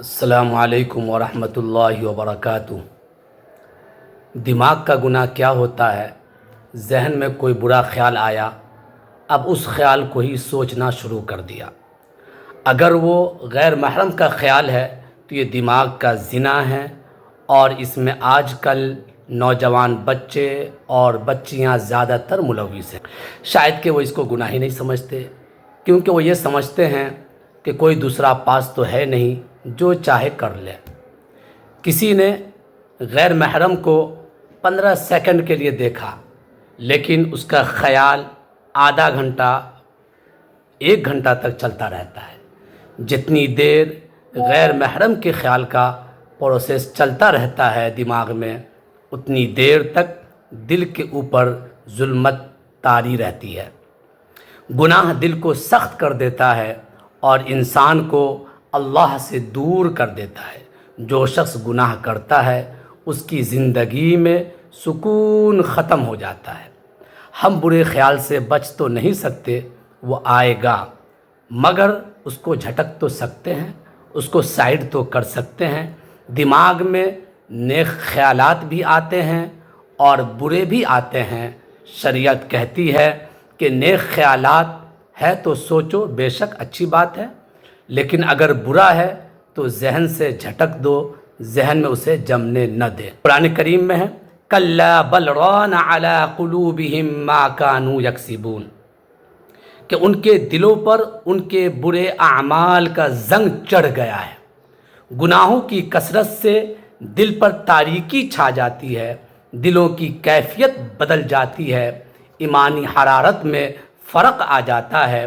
السلام علیکم ورحمۃ اللہ وبرکاتہ۔ دماغ کا گناہ کیا ہوتا ہے؟ ذہن میں کوئی برا خیال آیا، اب اس خیال کو ہی سوچنا شروع کر دیا۔ اگر وہ غیر محرم کا خیال ہے تو یہ دماغ کا زنا ہے، اور اس میں آج کل نوجوان بچے اور بچیاں زیادہ تر ملوث ہیں۔ شاید کہ وہ اس کو گناہ ہی نہیں سمجھتے، کیونکہ وہ یہ سمجھتے ہیں کہ کوئی دوسرا پاس تو ہے نہیں، جو چاہے کر لے۔ کسی نے غیر محرم کو 15 سیکنڈ کے لیے دیکھا، لیکن اس کا خیال آدھا گھنٹہ 1 گھنٹہ تک چلتا رہتا ہے۔ جتنی دیر غیر محرم کے خیال کا پروسیس چلتا رہتا ہے دماغ میں، اتنی دیر تک دل کے اوپر ظلمت طاری رہتی ہے۔ گناہ دل کو سخت کر دیتا ہے اور انسان کو اللہ سے دور کر دیتا ہے۔ جو شخص گناہ کرتا ہے اس کی زندگی میں سکون ختم ہو جاتا ہے۔ ہم برے خیال سے بچ تو نہیں سکتے، وہ آئے گا، مگر اس کو جھٹک تو سکتے ہیں، اس کو سائڈ تو کر سکتے ہیں۔ دماغ میں نیک خیالات بھی آتے ہیں اور برے بھی آتے ہیں۔ شریعت کہتی ہے کہ نیک خیالات ہے تو سوچو، بے شک اچھی بات ہے، لیکن اگر برا ہے تو ذہن سے جھٹک دو، ذہن میں اسے جمنے نہ دے۔ قرآن کریم میں ہے کَلَّا بَلْ رَانَ عَلَىٰ قُلُوبِهِمْ مَا كَانُوا يَكْسِبُونَ، کہ ان کے دلوں پر ان کے برے اعمال کا زنگ چڑھ گیا ہے۔ گناہوں کی کثرت سے دل پر تاریکی چھا جاتی ہے، دلوں کی کیفیت بدل جاتی ہے، ایمانی حرارت میں فرق آ جاتا ہے،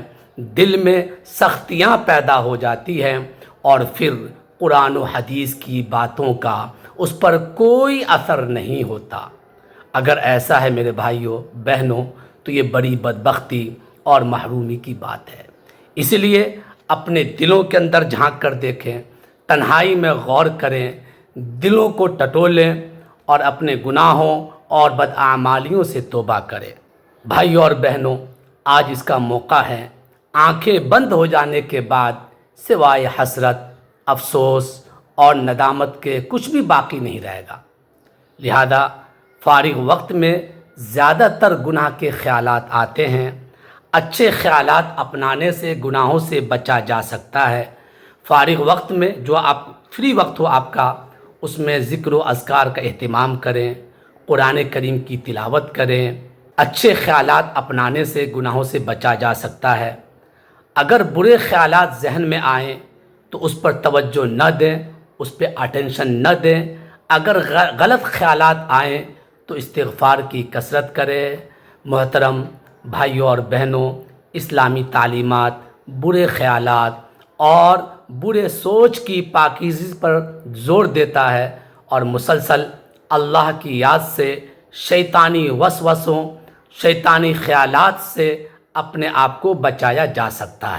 دل میں سختیاں پیدا ہو جاتی ہیں، اور پھر قرآن و حدیث کی باتوں کا اس پر کوئی اثر نہیں ہوتا۔ اگر ایسا ہے میرے بھائیوں بہنوں، تو یہ بڑی بدبختی اور محرومی کی بات ہے۔ اس لیے اپنے دلوں کے اندر جھانک کر دیکھیں، تنہائی میں غور کریں، دلوں کو ٹٹولیں اور اپنے گناہوں اور بداعمالیوں سے توبہ کریں۔ بھائیوں اور بہنوں، آج اس کا موقع ہے۔ آنکھیں بند ہو جانے کے بعد سوائے حسرت، افسوس اور ندامت کے کچھ بھی باقی نہیں رہے گا۔ لہذا فارغ وقت میں زیادہ تر گناہ کے خیالات آتے ہیں۔ اچھے خیالات اپنانے سے گناہوں سے بچا جا سکتا ہے۔ فارغ وقت میں جو آپ فری وقت ہو آپ کا، اس میں ذکر و اذکار کا اہتمام کریں، قرآن کریم کی تلاوت کریں۔ اچھے خیالات اپنانے سے گناہوں سے بچا جا سکتا ہے۔ اگر برے خیالات ذہن میں آئیں تو اس پر توجہ نہ دیں، اس پہ اٹینشن نہ دیں۔ اگر غلط خیالات آئیں تو استغفار کی کثرت کریں۔ محترم بھائیوں اور بہنوں، اسلامی تعلیمات برے خیالات اور برے سوچ کی پاکیزگی پر زور دیتا ہے، اور مسلسل اللہ کی یاد سے شیطانی وسوسوں، شیطانی خیالات سے اپنے آپ کو بچایا جا سکتا ہے۔